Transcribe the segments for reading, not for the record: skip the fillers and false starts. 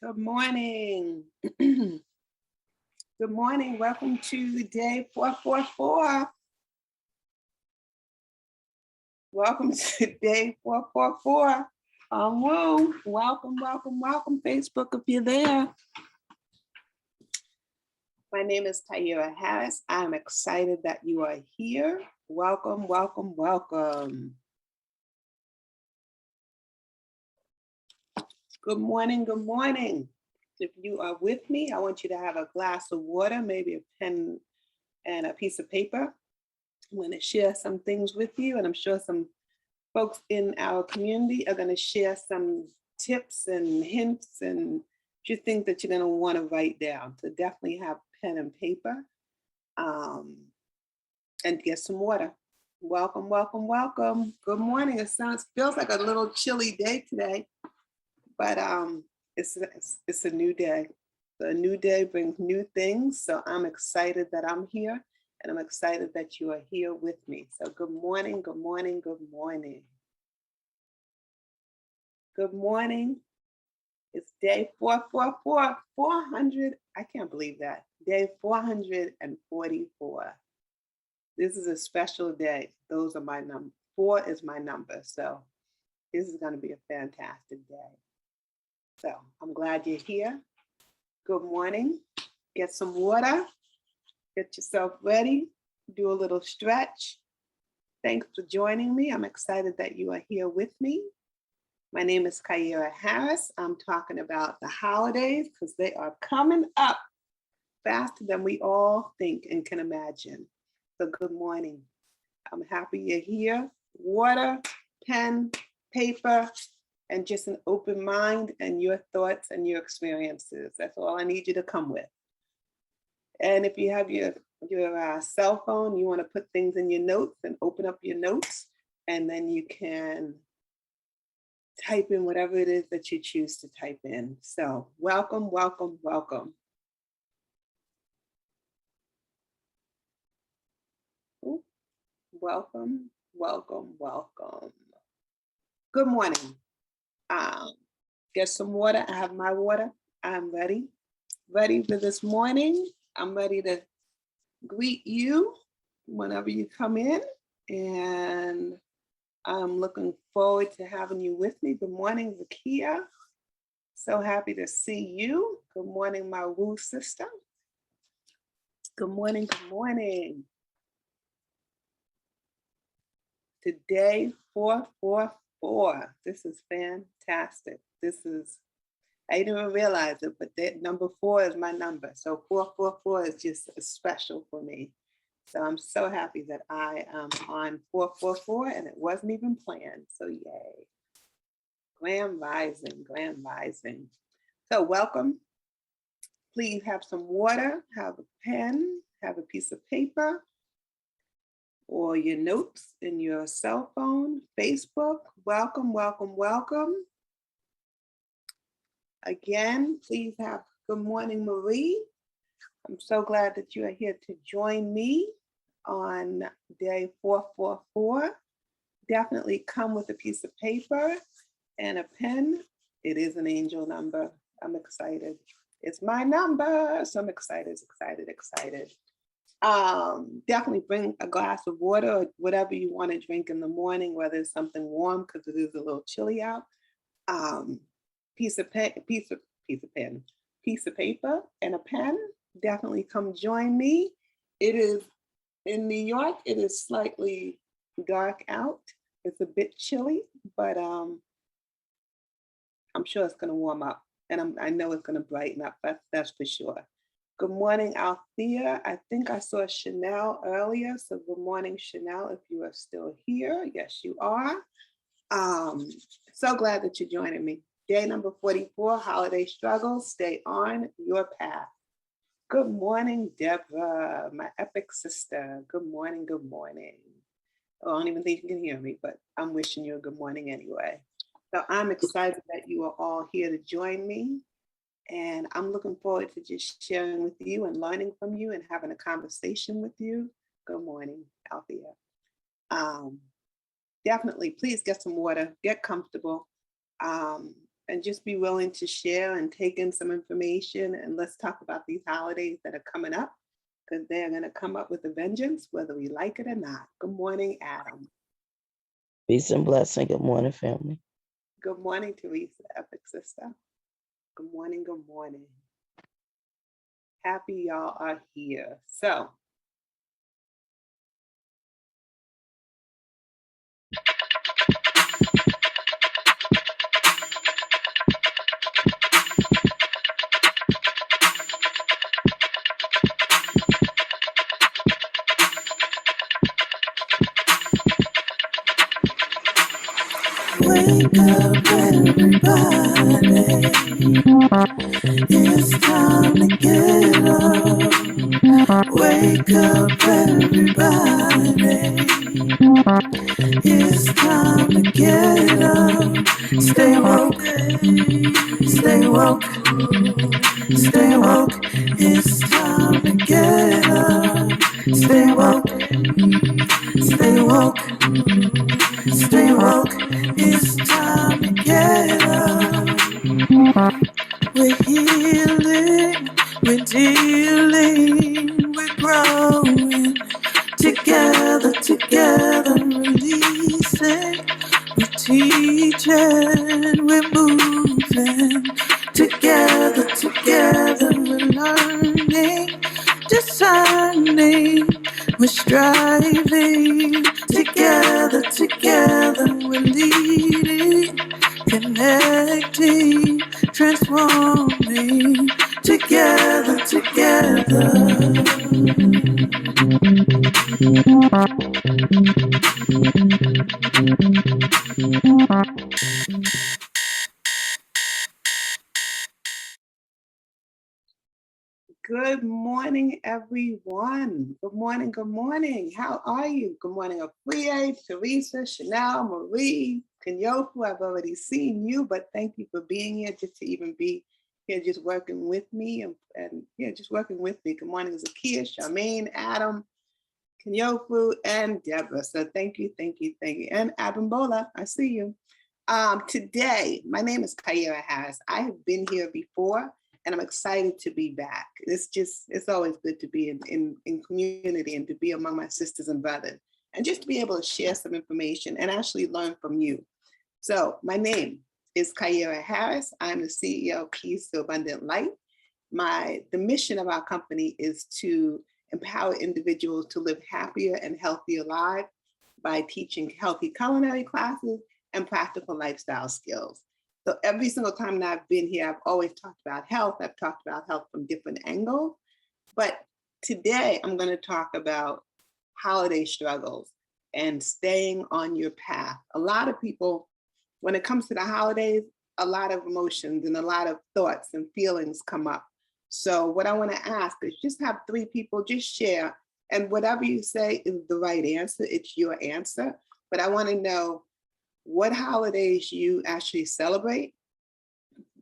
Good morning. Good morning. Welcome to day 444. Welcome to day 444. Woo. Welcome, Facebook, if you're there. My name is Kyira Harris. I'm excited that you are here. Welcome. Good morning. If you are with me, I want you to have a glass of water, maybe a pen and a piece of paper. I'm going to share some things with you, and I'm sure some folks in our community are going to share some tips and hints and you think that you're going to want to write down. So definitely have pen and paper and get some water. Welcome. Good morning. It feels like a little chilly day today, but it's a new day. So a new day brings new things. So I'm excited that I'm here, and I'm excited that you are here with me. So good morning. Good morning. It's day 444, 400. I can't believe that. Day 444. This is a special day. Those are my number. 4 is my number. So this is going to be a fantastic day. So I'm glad you're here. Good morning. Get some water. Get yourself ready. Do a little stretch. Thanks for joining me. I'm excited that you are here with me. My name is Kyira Harris. I'm talking about the holidays because they are coming up faster than we all think and can imagine. So good morning. I'm happy you're here. Water, pen, paper, and just an open mind and your thoughts and your experiences. That's all I need you to come with. And if you have your cell phone, you want to put things in your notes and open up your notes, and then you can type in whatever it is that you choose to type in. So welcome. Ooh, welcome. Good morning. Get some water. I have my water. I'm ready for this morning. I'm ready to greet you whenever you come in, and I'm looking forward to having you with me. Good morning, Zakia. So happy to see you. Good morning, my woo sister. Good morning. Today, 444. This is fantastic. I didn't even realize it, but that number 4 is my number. So 444 is just special for me. So I'm so happy that I am on 444 and it wasn't even planned. So yay. Grand rising. So welcome. Please have some water, have a pen, have a piece of paper, or your notes in your cell phone, Facebook. Welcome. Again, please have good morning, Marie. I'm so glad that you are here to join me on day 444. Definitely come with a piece of paper and a pen. It is an angel number. I'm excited. It's my number. So I'm excited. Definitely bring a glass of water or whatever you want to drink in the morning, whether it's something warm because it is a little chilly out. Piece of paper and a pen. Definitely come join me. It is in New York. It is slightly dark out. It's a bit chilly, but I'm sure it's going to warm up, and I know it's going to brighten up. That's for sure. Good morning, Althea. I think I saw Chanel earlier, so good morning, Chanel. If you are still here, yes, you are. So glad that you're joining me. Day number 44, holiday struggles. Stay on your path. Good morning, Deborah, my epic sister. Good morning. I don't even think you can hear me, but I'm wishing you a good morning anyway. So I'm excited that you are all here to join me. And I'm looking forward to just sharing with you and learning from you and having a conversation with you. Good morning, Althea. Definitely, please get some water, get comfortable. and just be willing to share and take in some information. And let's talk about these holidays that are coming up, because they're going to come up with a vengeance, whether we like it or not. Good morning, Adam. Peace and blessing. Good morning, family. Good morning, Teresa, epic sister. Good morning, good morning. Happy y'all are here. So, wake up everybody, it's time to get up. Wake up everybody, it's time to get up. Stay woke, stay woke, stay woke. It's time to get up. Stay woke, stay woke, stay woke. It's time to get up. We're healing, we're dealing, we're growing. Together, releasing. We're teaching, we're moving. Together, we're learning, discerning. We're striving. Together, we're leading, connecting, transforming. Together. good morning, everyone. Good morning, good morning. How are you? Good morning, Apriye, Teresa, Chanel, Marie, Kenyofu. I've already seen you, but thank you for being here, just to even be here, just working with me and just working with me. Good morning, Zakia, Charmaine, Adam, Kenyofu, and Deborah. So thank you. And Abimbola, I see you. Today, my name is Kyira Harris. I have been here before, and I'm excited to be back. It's always good to be in community and to be among my sisters and brothers, and just to be able to share some information and actually learn from you. So my name is Kyira Harris. I'm the CEO of Keys to Abundant Light. The mission of our company is to empower individuals to live happier and healthier lives by teaching healthy culinary classes and practical lifestyle skills. So every single time that I've been here, I've always talked about health. I've talked about health from different angles. But today I'm going to talk about holiday struggles and staying on your path. A lot of people, when it comes to the holidays, a lot of emotions and a lot of thoughts and feelings come up. So what I want to ask is just have 3 people just share, and whatever you say is the right answer. It's your answer. But I want to know what holidays you actually celebrate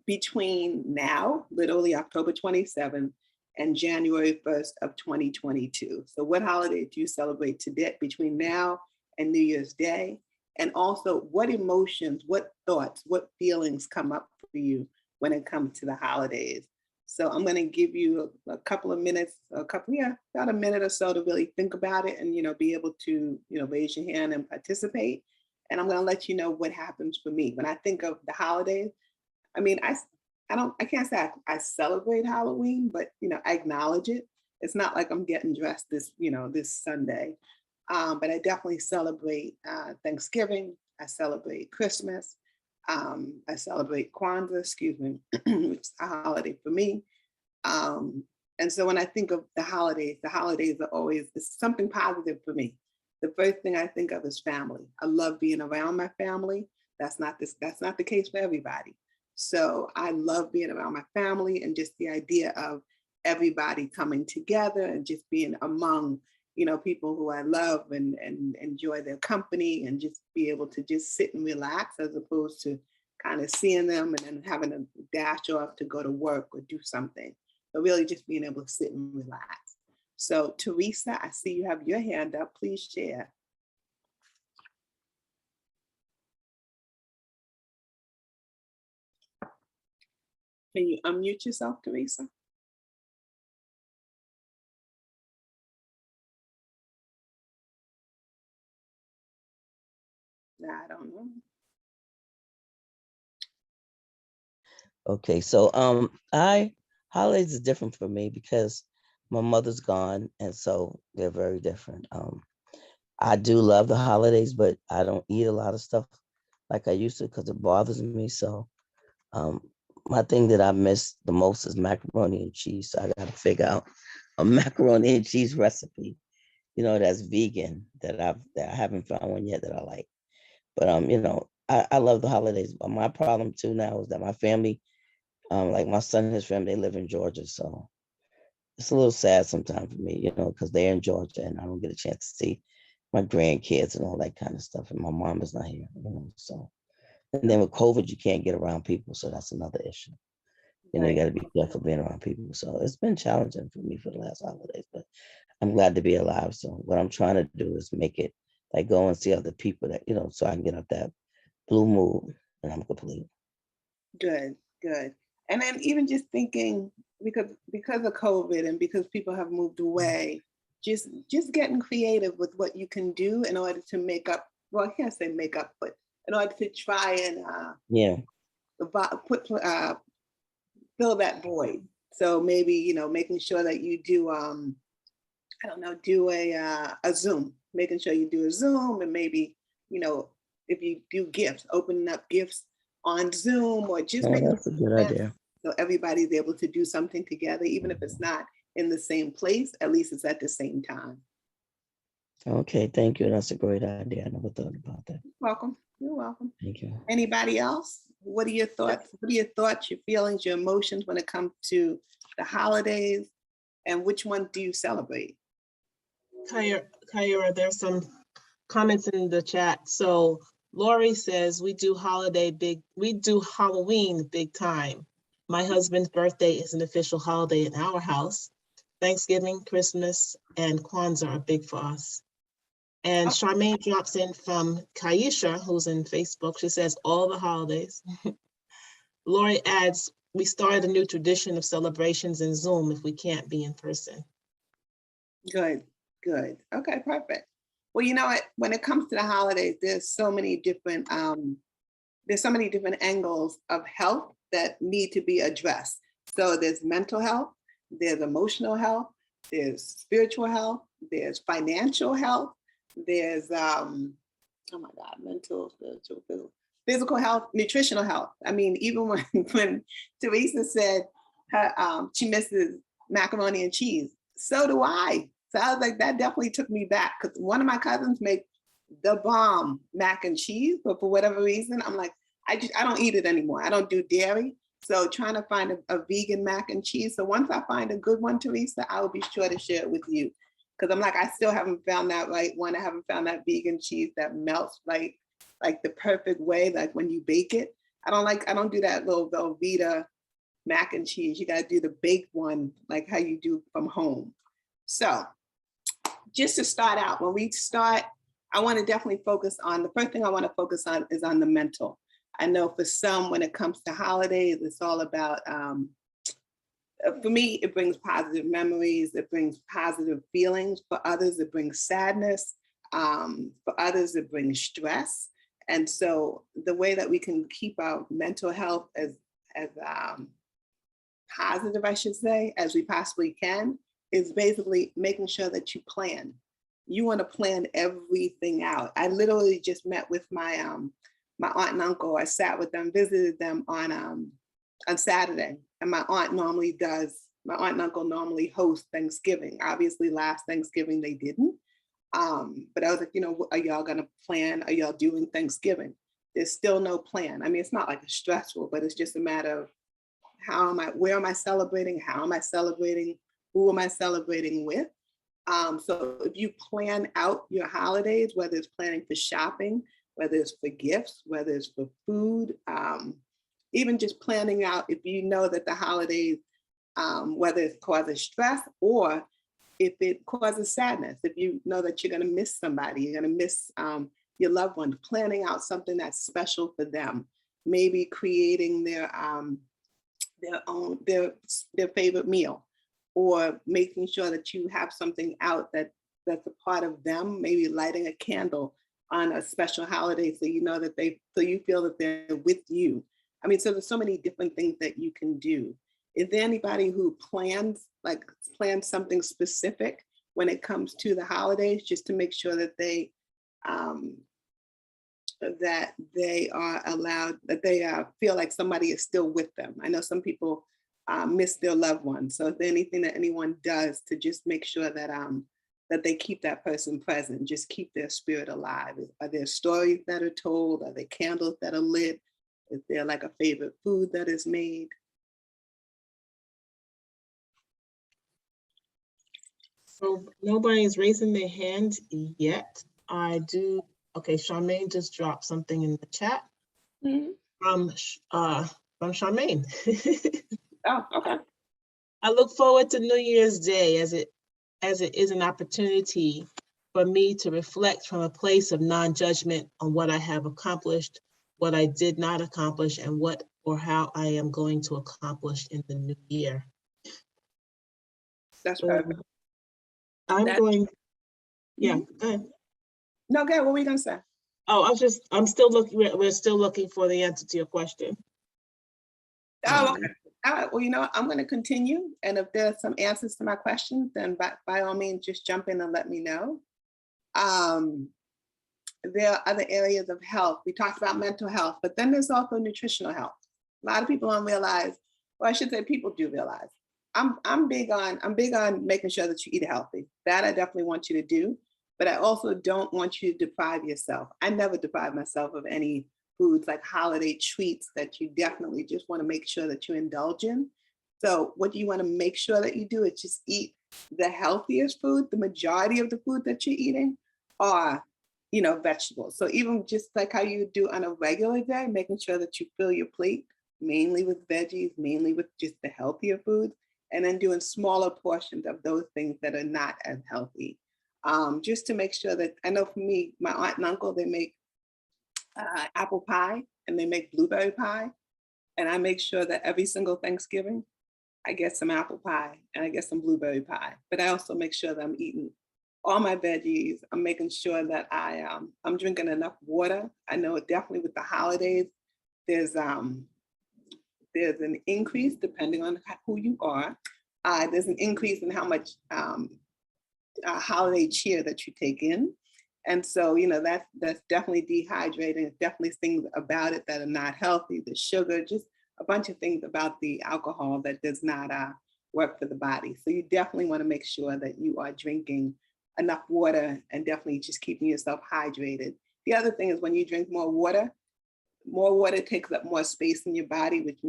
between now, literally October 27th, and January 1st of 2022. So what holiday do you celebrate today between now and New Year's Day? And also, what emotions, what thoughts, what feelings come up for you when it comes to the holidays? So I'm going to give you a couple of minutes, about a minute or so to really think about it and, be able to, raise your hand and participate. And I'm going to let you know what happens for me. When I think of the holidays, I mean, I can't say I celebrate Halloween, but, I acknowledge it. It's not like I'm getting dressed this Sunday. But I definitely celebrate Thanksgiving. I celebrate Christmas. I celebrate Kwanzaa, which is a holiday for me. And so when I think of the holidays are always something positive for me. The first thing I think of is family. I love being around my family. That's not the case for everybody. So I love being around my family and just the idea of everybody coming together and just being among, people who I love and enjoy their company, and just be able to just sit and relax, as opposed to kind of seeing them and then having to dash off to go to work or do something. But really just being able to sit and relax. So Teresa, I see you have your hand up. Please share. Can you unmute yourself, Teresa? Nah, I don't know. Okay, so holidays is different for me because my mother's gone, and so they're very different. I do love the holidays, but I don't eat a lot of stuff like I used to because it bothers me. So um, my thing that I miss the most is macaroni and cheese. So I got to figure out a macaroni and cheese recipe, that's vegan that I haven't found one yet that I like. But I love the holidays. But my problem too now is that my family, like my son and his family, they live in Georgia, so it's a little sad sometimes for me, because they're in Georgia and I don't get a chance to see my grandkids and all that kind of stuff. And my mom is not here, so. And then with COVID, you can't get around people, so that's another issue. You Right. got to be careful being around people. So it's been challenging for me for the last holidays, but I'm glad to be alive. So what I'm trying to do is make it like go and see other people that, so I can get up that blue mood and I'm complete. Good, good. And then even just thinking, because of COVID and because people have moved away, just getting creative with what you can do in order to make up. Well, I can't say make up, but in order to try and Yeah. fill that void. So maybe making sure that you do I don't know, do a Zoom, making sure you do a Zoom, and maybe if you do gifts, opening up gifts on Zoom, or just Oh, making that's a good events idea. so everybody's able to do something together, even if it's not in the same place, at least it's at the same time. Okay, thank you. That's a great idea. I never thought about that. Welcome. You're welcome. Thank you. Anybody else? What are your thoughts? What are your thoughts, your feelings, your emotions when it comes to the holidays? And which one do you celebrate? Kyira, there's some comments in the chat. So Lori says we do Halloween big time. My husband's birthday is an official holiday in our house. Thanksgiving, Christmas, and Kwanzaa are big for us. And Charmaine drops in from Kyisha, who's in Facebook. She says all the holidays. Lori adds, we started a new tradition of celebrations in Zoom if we can't be in person. Good, good. Okay, perfect. Well, you know what? When it comes to the holidays, there's so many different angles of health that need to be addressed. So there's mental health, there's emotional health, there's spiritual health, there's financial health, there's oh my God, mental, spiritual, physical health, nutritional health. I mean, even when Teresa said she misses macaroni and cheese, so do I. So I was like, that definitely took me back, because one of my cousins make the bomb mac and cheese, but for whatever reason, I'm like, I don't eat it anymore. I don't do dairy. So trying to find a vegan mac and cheese. So once I find a good one, Teresa, I will be sure to share it with you. Because I'm like, I still haven't found that right one. I haven't found that vegan cheese that melts like the perfect way, like when you bake it. I don't do that little Velveeta mac and cheese. You gotta do the baked one, like how you do from home. So just to start out, when we start, I want to definitely focus on, the first thing I want to focus on is on the mental. I know for some, when it comes to holidays, it's all about, for me, it brings positive memories, it brings positive feelings. For others, it brings sadness. For others, it brings stress. And so the way that we can keep our mental health as positive, I should say, as we possibly can, is basically making sure that you plan. You want to plan everything out. I literally just met with my my aunt and uncle. I sat with them, visited them on Saturday. And my aunt and uncle normally host Thanksgiving. Obviously last Thanksgiving they didn't. But I was like, are y'all gonna plan? Are y'all doing Thanksgiving? There's still no plan. I mean, it's not like it's stressful, but it's just a matter of where am I celebrating? How am I celebrating? Who am I celebrating with? So if you plan out your holidays, whether it's planning for shopping, whether it's for gifts, whether it's for food, even just planning out if you know that the holidays, whether it causes stress or if it causes sadness, if you know that you're going to miss somebody, you're going to miss your loved one, planning out something that's special for them, maybe creating their favorite meal, or making sure that you have something out that's a part of them, maybe lighting a candle on a special holiday so you know that so you feel that they're with you. I mean, so there's so many different things that you can do. Is there anybody who plans something specific when it comes to the holidays, just to make sure that they um, are allowed, that they feel like somebody is still with them? I know some people miss their loved ones. So is there anything that anyone does to just make sure that that they keep that person present, just keep their spirit alive? Are there stories that are told? Are there candles that are lit? Is there like a favorite food that is made? So nobody's raising their hand yet. I do. Okay, Charmaine just dropped something in the chat from Charmaine. Oh, okay. I look forward to New Year's Day as it is an opportunity for me to reflect from a place of non-judgment on what I have accomplished, what I did not accomplish, and what or how I am going to accomplish in the new year. That's So perfect. I'm going, yeah, go ahead. No, go ahead. What were you gonna say? Oh, I'm still looking, we're still looking for the answer to your question. Oh, okay. All right. Well, you know, I'm going to continue. And if there's some answers to my questions, then by all means, just jump in and let me know. There are other areas of health. We talked about mental health, but then there's also nutritional health. A lot of people don't realize, well, I should say people do realize. I'm big on making sure that you eat healthy. That I definitely want you to do, but I also don't want you to deprive yourself. I never deprive myself of any foods like holiday treats that you definitely just want to make sure that you indulge in. So what you want to make sure that you do is just eat the healthiest food. The majority of the food that you're eating are, you know, vegetables. So even just like how you do on a regular day, making sure that you fill your plate mainly with veggies, mainly with just the healthier foods, and then doing smaller portions of those things that are not as healthy. Just to make sure that, I know for me, my aunt and uncle, they make apple pie and they make blueberry pie. And I make sure that every single Thanksgiving, I get some apple pie and I get some blueberry pie. But I also make sure that I'm eating all my veggies. I'm making sure that I'm drinking enough water. I know definitely with the holidays, there's an increase depending on who you are. There's an increase in how much holiday cheer that you take in. And so, you know, that's definitely dehydrating. It's definitely things about it that are not healthy, the sugar, just a bunch of things about the alcohol that does not work for the body. So you definitely want to make sure that you are drinking enough water and definitely just keeping yourself hydrated. The other thing is when you drink more water takes up more space in your body, which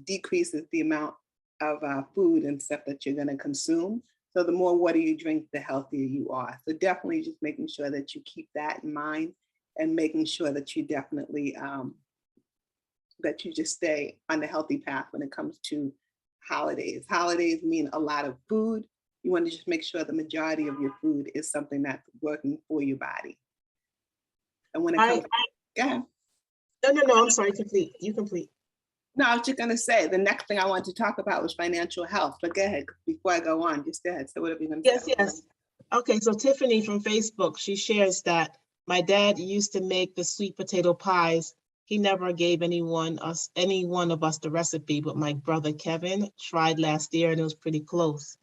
decreases the amount of food and stuff that you're going to consume. So the more water you drink, the healthier you are. So definitely just making sure that you keep that in mind and making sure that you definitely, that you just stay on the healthy path when it comes to holidays. Holidays mean a lot of food. You want to just make sure the majority of your food is something that's working for your body. And when it comes, yeah. No, I'm sorry, complete. You complete. No, I was just going to say, the next thing I wanted to talk about was financial health, but go ahead, before I go on, just go ahead. So whatever you're going to say. Yes. Okay, so Tiffany from Facebook, she shares that my dad used to make the sweet potato pies. He never gave any one of us the recipe, but my brother Kevin tried last year and it was pretty close.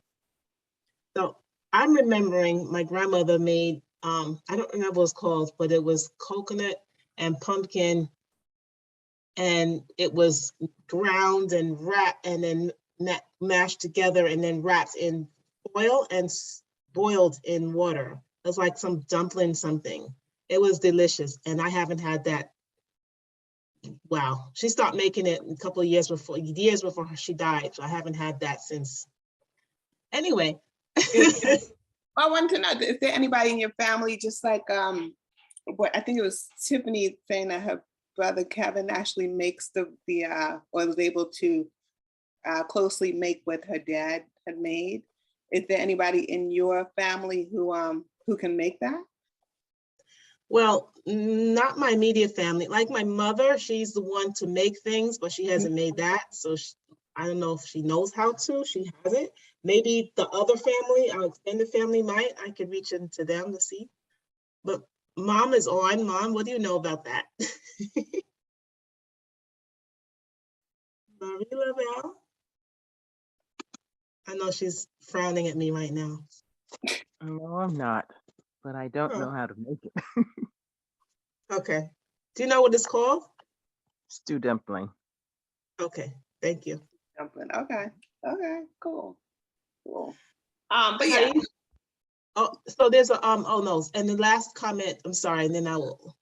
So I'm remembering my grandmother made, I don't remember what it's called, but it was coconut and pumpkin, and it was ground and wrapped and then mashed together and then wrapped in oil and boiled in water. It was like some dumpling something. It was delicious, and I haven't had that. Wow, she stopped making it a couple of years before she died, so I haven't had that since. Anyway. I wanted to know, is there anybody in your family, just like what I think it was Tiffany saying that her brother Kevin actually makes or was able to closely make what her dad had made. Is there anybody in your family who can make that? Well, not my immediate family. Like my mother, she's the one to make things, but she hasn't made that. So I don't know if she knows how to, she hasn't. Maybe the other family, our extended family might, I could reach into them to see. But Mom is on. Mom, what do you know about that? Marie Lavelle? I know she's frowning at me right now. No, I'm not, but I don't Oh. know how to make it. Okay. Do you know what it's called? Stew dumpling. Okay, thank you. Something. Okay. Okay. Cool. Cool. But yeah. Kai- Oh, so there's a, oh no, and the last comment, I'm sorry, and then I will,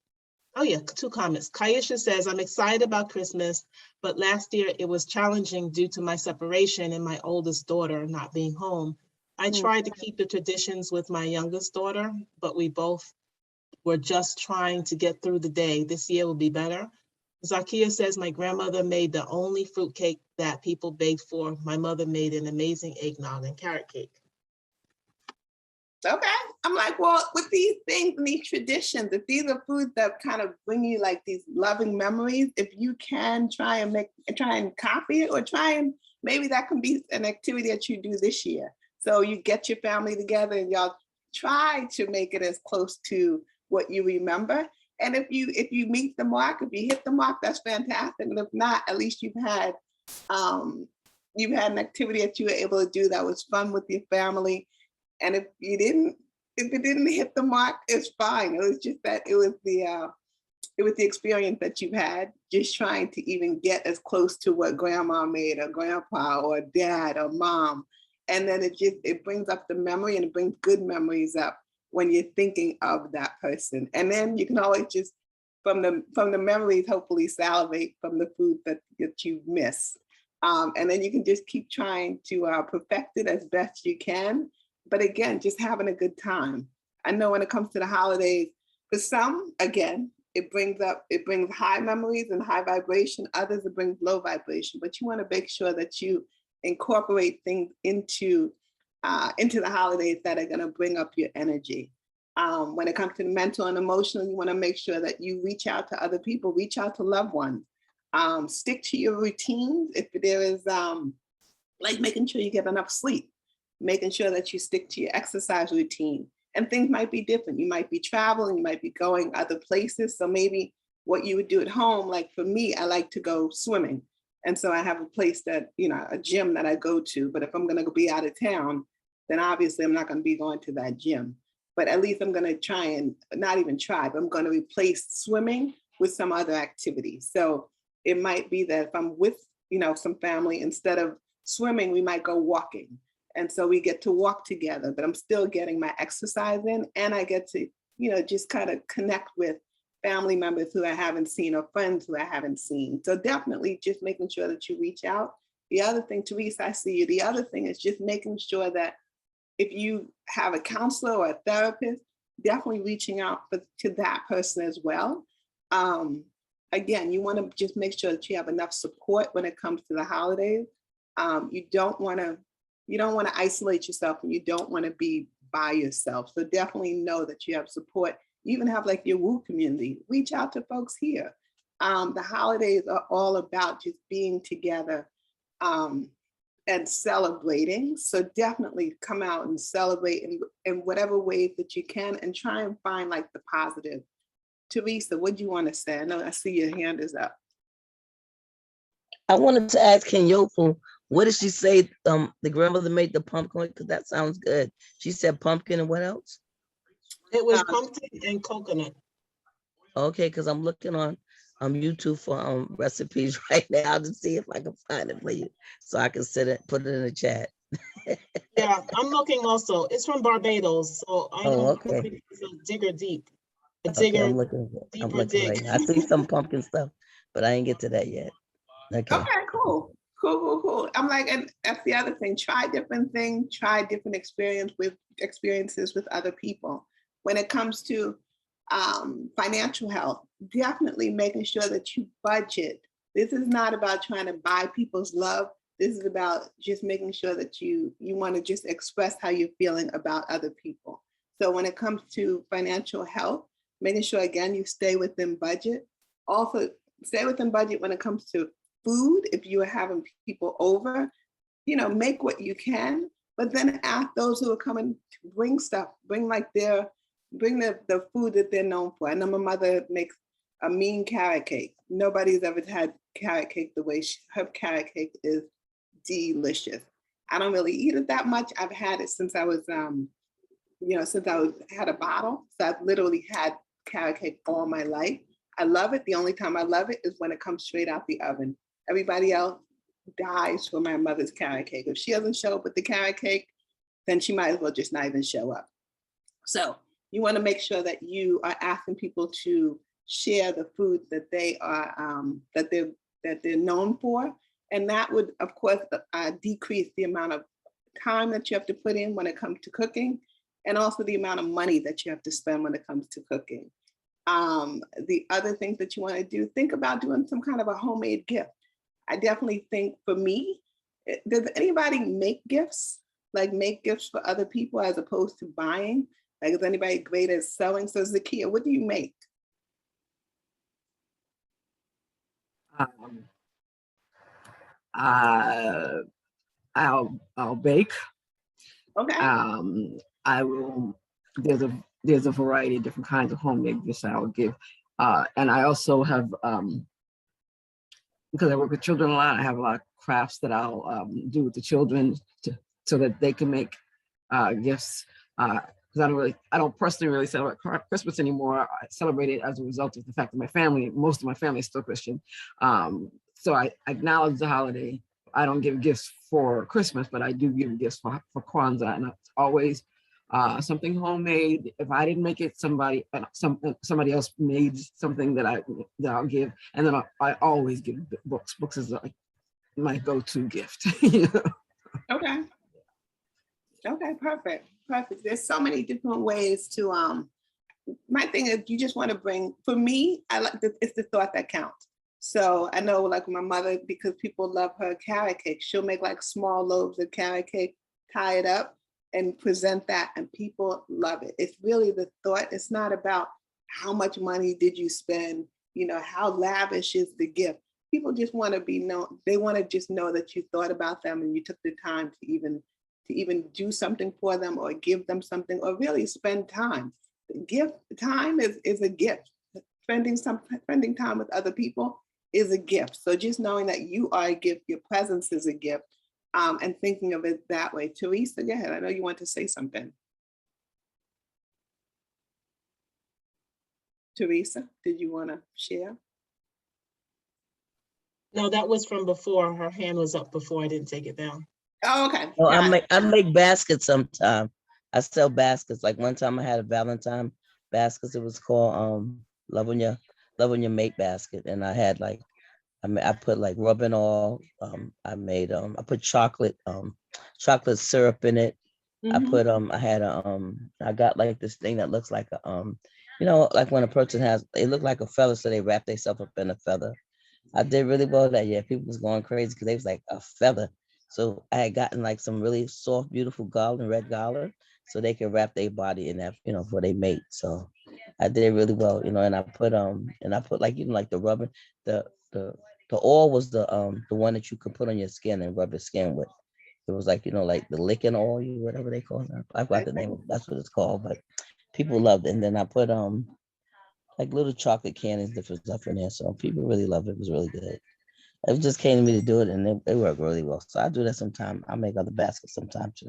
oh yeah, 2 comments. Kaisha says, I'm excited about Christmas, but last year it was challenging due to my separation and my oldest daughter not being home. I tried to keep the traditions with my youngest daughter, but we both were just trying to get through the day. This year will be better. Zakia says, my grandmother made the only fruit cake that people baked for. My mother made an amazing eggnog and carrot cake. Okay. I'm like, well, with these things and these traditions, if these are foods that kind of bring you like these loving memories, if you can try and copy it, or try and maybe that can be an activity that you do this year. So you get your family together and y'all try to make it as close to what you remember. And if you meet the mark, if you hit the mark, that's fantastic. And if not, at least you've had an activity that you were able to do that was fun with your family. And if it didn't hit the mark, it's fine. It was just that it was the experience that you've had, just trying to even get as close to what grandma made, or grandpa, or dad, or mom. And then it brings up the memory, and it brings good memories up when you're thinking of that person. And then you can always just, from the memories, hopefully salivate from the food that you miss. And then you can just keep trying to perfect it as best you can. But again, just having a good time. I know when it comes to the holidays, for some, again, it brings high memories and high vibration. Others, it brings low vibration. But you want to make sure that you incorporate things into the holidays that are going to bring up your energy. When it comes to the mental and emotional, you want to make sure that you reach out to other people, reach out to loved ones. Stick to your routines. If there is like making sure you get enough sleep, making sure that you stick to your exercise routine. And things might be different. You might be traveling, you might be going other places. So maybe what you would do at home, like for me, I like to go swimming. And so I have a place that, a gym that I go to. But if I'm going to be out of town, then obviously I'm not going to be going to that gym. But at least I'm going to try and not even try, but I'm going to replace swimming with some other activity. So it might be that if I'm with, some family, instead of swimming, we might go walking. And so we get to walk together, but I'm still getting my exercise in, and I get to, just kind of connect with family members who I haven't seen, or friends who I haven't seen. So definitely just making sure that you reach out. The other thing, Teresa, I see you. The other thing is just making sure that if you have a counselor or a therapist, definitely reaching out to that person as well. Again, you want to just make sure that you have enough support when it comes to the holidays. You don't want to isolate yourself, and you don't want to be by yourself. So definitely know that you have support. You even have like your Woo community. Reach out to folks here. The holidays are all about just being together and celebrating. So definitely come out and celebrate in whatever ways that you can, and try and find like the positive. Teresa, what do you want to say? I know I see your hand is up. I wanted to ask Kenyofu, what did she say? The grandmother made the pumpkin, because that sounds good. She said pumpkin, and what else? It was pumpkin and coconut. Okay, because I'm looking on YouTube for recipes right now to see if I can find it for you, so I can put it in the chat. Yeah, I'm looking also. It's from Barbados, so I know Okay. it's a digger deep. A Okay, digger I'm looking deeper dig. right now. I see some pumpkin stuff, but I ain't get to that yet. Okay, Cool. I'm like, and that's the other thing. Try different things. Try different experiences with other people. When it comes to financial health, definitely making sure that you budget. This is not about trying to buy people's love. This is about just making sure that you want to just express how you're feeling about other people. So when it comes to financial health, making sure, again, you stay within budget. Also, stay within budget when it comes to food, if you are having people over, make what you can, but then ask those who are coming to bring stuff, bring the food that they're known for. I know my mother makes a mean carrot cake. Nobody's ever had carrot cake the way her carrot cake is delicious. I don't really eat it that much. I've had it since I was, had a bottle. So I've literally had carrot cake all my life. I love it. The only time I love it is when it comes straight out the oven. Everybody else dies for my mother's carrot cake. If she doesn't show up with the carrot cake, then she might as well just not even show up. So you want to make sure that you are asking people to share the food that they are that they're known for, and that would, of course, decrease the amount of time that you have to put in when it comes to cooking, and also the amount of money that you have to spend when it comes to cooking. The other things that you want to do, think about doing some kind of a homemade gift. I definitely think for me, does anybody make gifts? Like make gifts for other people as opposed to buying? Like, is anybody great at selling? So Zakia, what do you make? I'll bake. Okay. I will. There's a variety of different kinds of homemade gifts I will give, and I also have because I work with children a lot. I have a lot of crafts that I'll do with the children so that they can make gifts. Because I don't personally really celebrate Christmas anymore. I celebrate it as a result of the fact that most of my family is still Christian. So I acknowledge the holiday. I don't give gifts for Christmas, but I do give gifts for Kwanzaa, and it's always something homemade. If I didn't make it, somebody else made something that I'll give, and then I always give books. Books is like my go-to gift. Okay. Okay, perfect. There's so many different ways to my thing is you just want to bring, for me, it's the thought that counts. So I know like my mother, because people love her carrot cake, she'll make like small loaves of carrot cake, tie it up and present that, and people love it. It's really the thought. It's not about how much money did you spend, how lavish is the gift. People just want to be known. They want to just know that you thought about them and you took the time to even do something for them or give them something or really spend time. Time is a gift. Spending time with other people is a gift. So just knowing that you are a gift, your presence is a gift, and thinking of it that way. Teresa, go ahead. I know you want to say something. Teresa, did you want to share? No, that was from before. Her hand was up before. I didn't take it down. Oh, okay. Oh, I make baskets sometime. I sell baskets. Like one time I had a Valentine baskets. It was called Love on Your Mate basket. And I had like I put like rubbing oil. I put chocolate syrup in it. Mm-hmm. I got like this thing that looks like a like when a person it looked like a feather, so they wrap themselves up in a feather. I did really well that year. People was going crazy because they was like a feather. So I had gotten like some really soft, beautiful red garland, so they could wrap their body in that, for their mate. So I did really well, and I put like like the rubber, the oil was the one that you could put on your skin and rub your skin with. It was like, like the licking oil, whatever they call it. I forgot the name of it. That's what it's called, but people loved it. And then I put like little chocolate candies, different stuff in there. So people really loved it. It was really good. It just came to me to do it, and it worked really well. So I do that sometime. I make other baskets sometime too.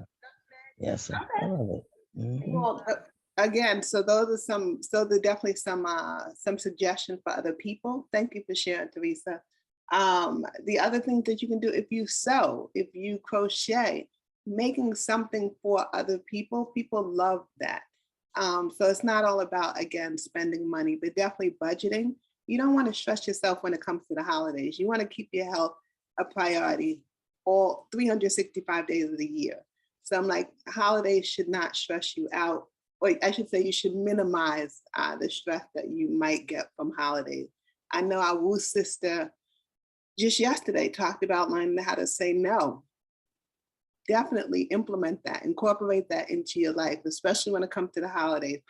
Yeah, so I love it. Mhm. Well, again, so those are definitely some suggestions for other people. Thank you for sharing, Teresa. The other thing that you can do, if you sew, if you crochet, making something for other people love that. So it's not all about, again, spending money, but definitely budgeting. You don't want to stress yourself when it comes to the holidays. You want to keep your health a priority all 365 days of the year. So I'm like, holidays should not stress you out, or I should say you should minimize the stress that you might get from holidays. I know our Woo sister just yesterday talked about learning how to say no. Definitely implement that, incorporate that into your life, especially when it comes to the holidays.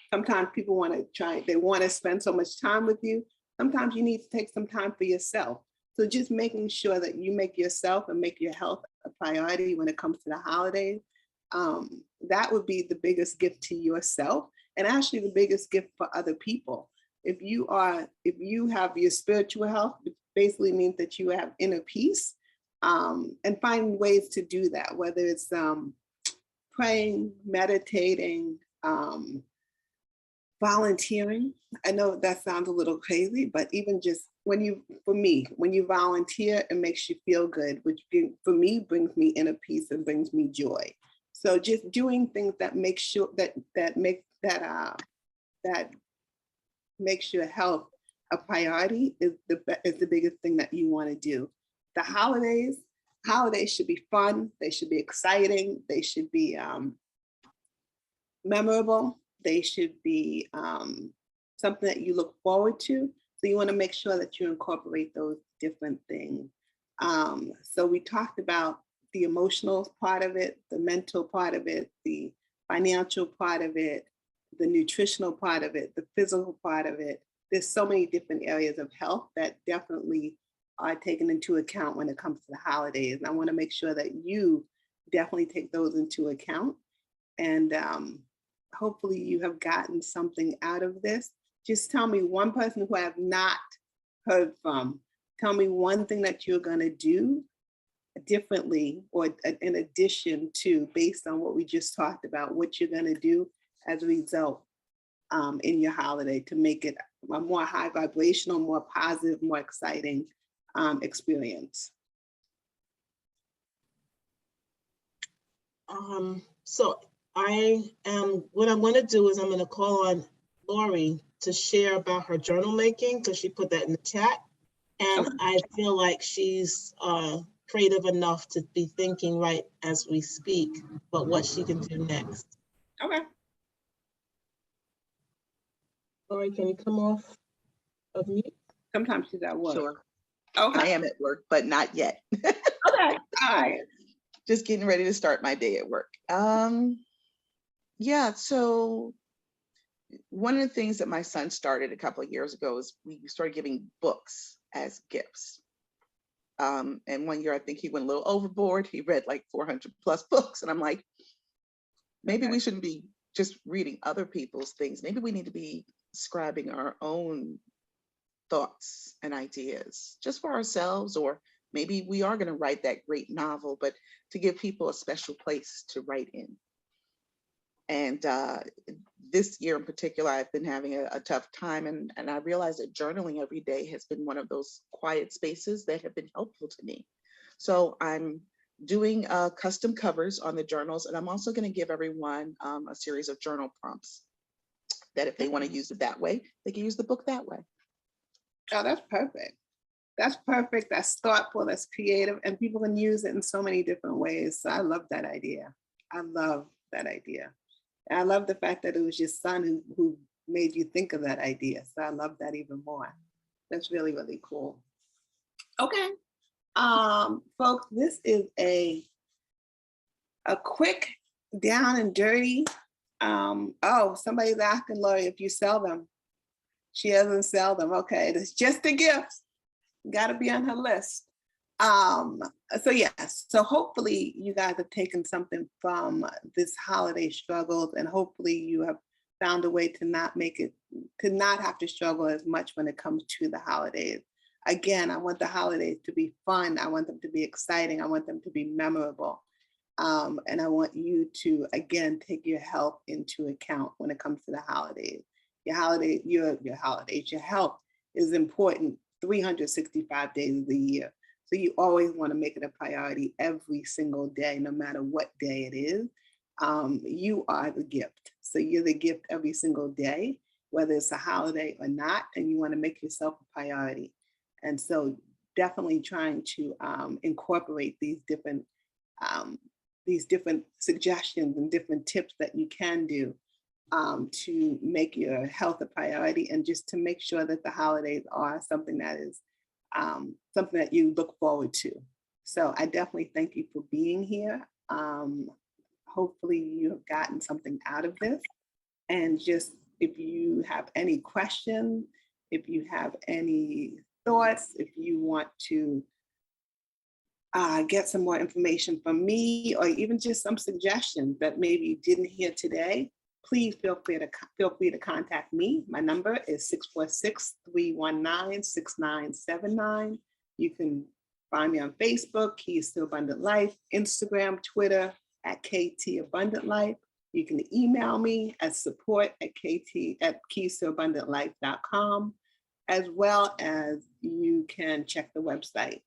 Sometimes people want to spend so much time with you. Sometimes you need to take some time for yourself. So just making sure that you make yourself and make your health a priority when it comes to the holidays, that would be the biggest gift to yourself, and actually the biggest gift for other people. If you have your spiritual health, it basically means that you have inner peace, and finding ways to do that, whether it's praying, meditating, volunteering. I know that sounds a little crazy, but even just when you volunteer, it makes you feel good, which for me brings me inner peace and brings me joy. So just doing things that make sure that makes your health a priority is the biggest thing that you want to do. The holidays should be fun. They should be exciting. They should be memorable. They should be something that you look forward to. So you want to make sure that you incorporate those different things. So we talked about the emotional part of it, the mental part of it, the financial part of it, the nutritional part of it, the physical part of it. There's so many different areas of health that definitely are taken into account when it comes to the holidays. And I want to make sure that you definitely take those into account. And hopefully you have gotten something out of this. Just tell me one person who I have not heard from. Tell me one thing that you're going to do differently or in addition to, based on what we just talked about, what you're going to do as a result in your holiday to make it a more high vibrational, more positive, more exciting experience. So what I'm going to do is I'm going to call on Lori to share about her journal making, because she put that in the chat. And I feel like she's creative enough to be thinking right as we speak, but what she can do next. Okay. Lori, can you come off of mute? Sometimes she's at work. Sure. Okay. I am at work, but not yet. Okay. All right. Just getting ready to start my day at work. Yeah, so one of the things that my son started a couple of years ago is we started giving books as gifts. And one year I think he went a little overboard. He read like 400 plus books. And I'm like, maybe we shouldn't be just reading other people's things. Maybe we need to be scribing our own thoughts and ideas just for ourselves, or maybe we are going to write that great novel, but to give people a special place to write in. And this year in particular, I've been having a tough time, and I realized that journaling every day has been one of those quiet spaces that have been helpful to me. So I'm doing custom covers on the journals, and I'm also going to give everyone a series of journal prompts that if they want to use it that way, they can use the book that way. Oh, that's perfect. That's perfect. That's thoughtful. That's creative. And people can use it in so many different ways. So I love that idea. I love that idea. And I love the fact that it was your son who made you think of that idea. So I love that even more. That's really, really cool. Okay. Folks, this is a quick down and dirty. Somebody's asking Lori if you sell them. She doesn't sell them. Okay, it's just a gift. Got to be on her list. So yes, so hopefully you guys have taken something from this holiday struggles, and hopefully you have found a way to not have to struggle as much when it comes to the holidays. Again, I want the holidays to be fun. I want them to be exciting. I want them to be memorable. And I want you to, again, take your health into account when it comes to the holidays. Your health is important 365 days of the year. So you always want to make it a priority every single day, no matter what day it is. You are the gift. So you're the gift every single day, whether it's a holiday or not, and you want to make yourself a priority. And so definitely trying to incorporate these different suggestions and different tips that you can do to make your health a priority, and just to make sure that the holidays are something that is something that you look forward to. So I definitely thank you for being here. Hopefully you have gotten something out of this. And just if you have any questions, if you have any thoughts, if you want to get some more information from me, or even just some suggestions that maybe you didn't hear today, please feel free to contact me. My number is 646-319-6979. You can find me on Facebook, Keys to Abundant Life, Instagram, Twitter at KT Abundant Life. You can email me at support@keystoabundantlife.com, as well as you can check the website,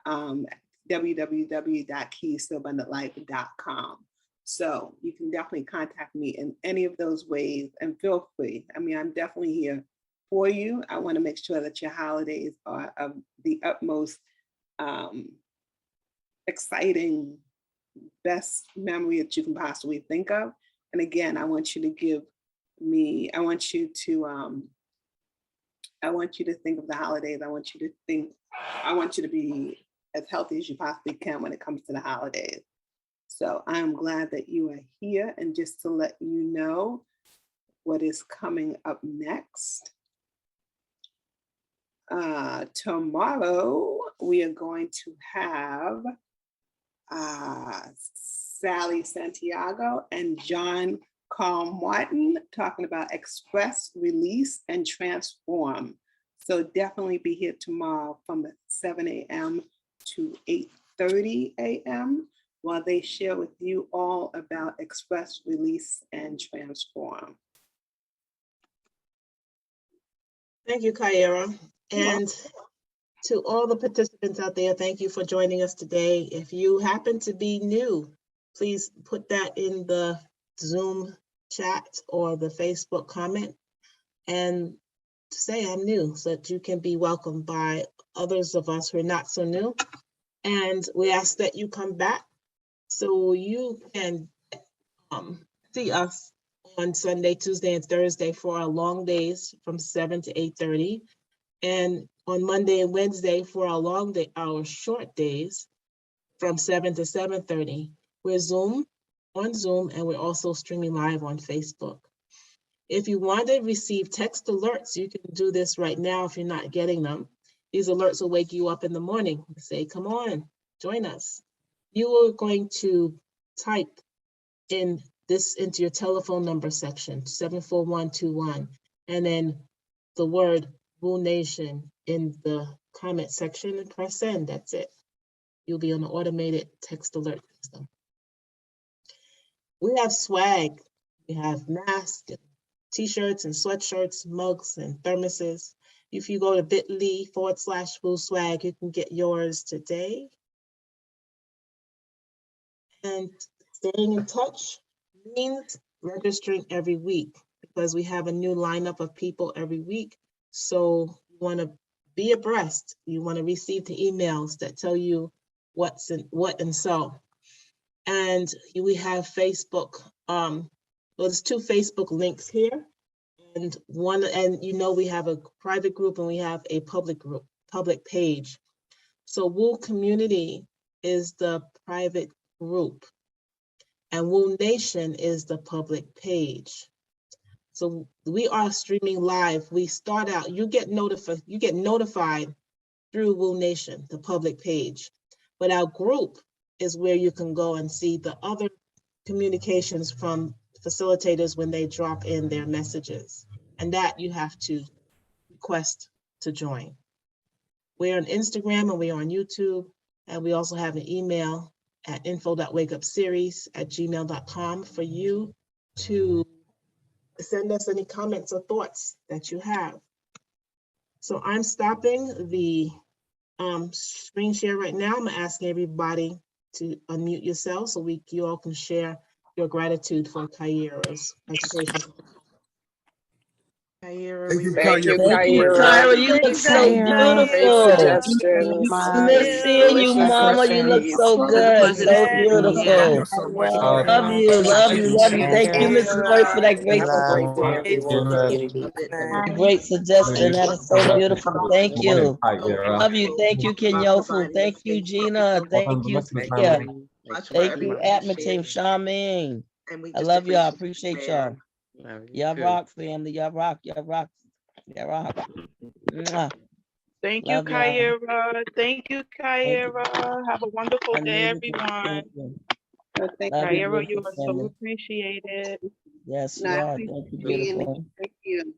www.keystoabundantlife.com. So you can definitely contact me in any of those ways, and feel free. I mean, I'm definitely here for you. I want to make sure that your holidays are of the utmost exciting, best memory that you can possibly think of. And again, I want you to think of the holidays. I want you to be as healthy as you possibly can when it comes to the holidays. So I'm glad that you are here. And just to let you know what is coming up next. Tomorrow, we are going to have Sally Santiago and John Carl Martin talking about express, release, and transform. So definitely be here tomorrow from 7 a.m. to 8:30 a.m. while they share with you all about express, release, and transform. Thank you, Kyira. And to all the participants out there, thank you for joining us today. If you happen to be new, please put that in the Zoom chat or the Facebook comment and say I'm new, so that you can be welcomed by others of us who are not so new. And we ask that you come back so you can see us on Sunday, Tuesday, and Thursday for our long days from 7 to 8:30. And on Monday and Wednesday for our short days from 7 to 7:30. We're on Zoom, and we're also streaming live on Facebook. If you want to receive text alerts, you can do this right now if you're not getting them. These alerts will wake you up in the morning and say, come on, join us. You are going to type in this into your telephone number section, 74121, and then the word Woo Nation in the comment section and press send. That's it. You'll be on the automated text alert system. We have swag. We have masks, t-shirts and sweatshirts, mugs and thermoses. If you go to bit.ly/Woo Swag, you can get yours today. And staying in touch means registering every week, because we have a new lineup of people every week. So you want to be abreast. You want to receive the emails that tell you what's in what and so. And we have Facebook. Well, there's 2 Facebook links here, and we have a private group and we have a public page. So Woo Community is the private group, and Woo Nation is the public page. So we are streaming live. We start out, you get notified through Woo Nation, the public page. But our group is where you can go and see the other communications from facilitators when they drop in their messages. And that you have to request to join. We're on Instagram and we're on YouTube. And we also have an email at info.wakeupseries@gmail.com for you to send us any comments or thoughts that you have. So I'm stopping the screen share right now. I'm asking everybody to unmute yourself so you all can share your gratitude for Kyira's presentation. Kyira, Thank you, we Thank you, Kyra. Kyra. You look so beautiful. Miss seeing you, Mama. You look so good, so beautiful. So much Love you, love you, love you. Thank you, Mrs. Roy, for that great, great suggestion. That is so beautiful. Thank you. Love you. Thank you, Kenyofu. Thank you, Gina. Thank you, Sophia. Thank you, Atma Team Charmaine. I love y'all. I appreciate y'all. Y'all rock, family. Y'all rock. Y'all rock. Y'all rock. Mwah. Thank you, Love y'all. Kyira. Thank you, Thank you. Kyira. Have a wonderful I day, needed it. everyone. Thank you. So thank Love you, Kyira, you beautiful are so family. appreciated. Yes, No, you I are. appreciate Thank you, you being here. beautiful. Thank you.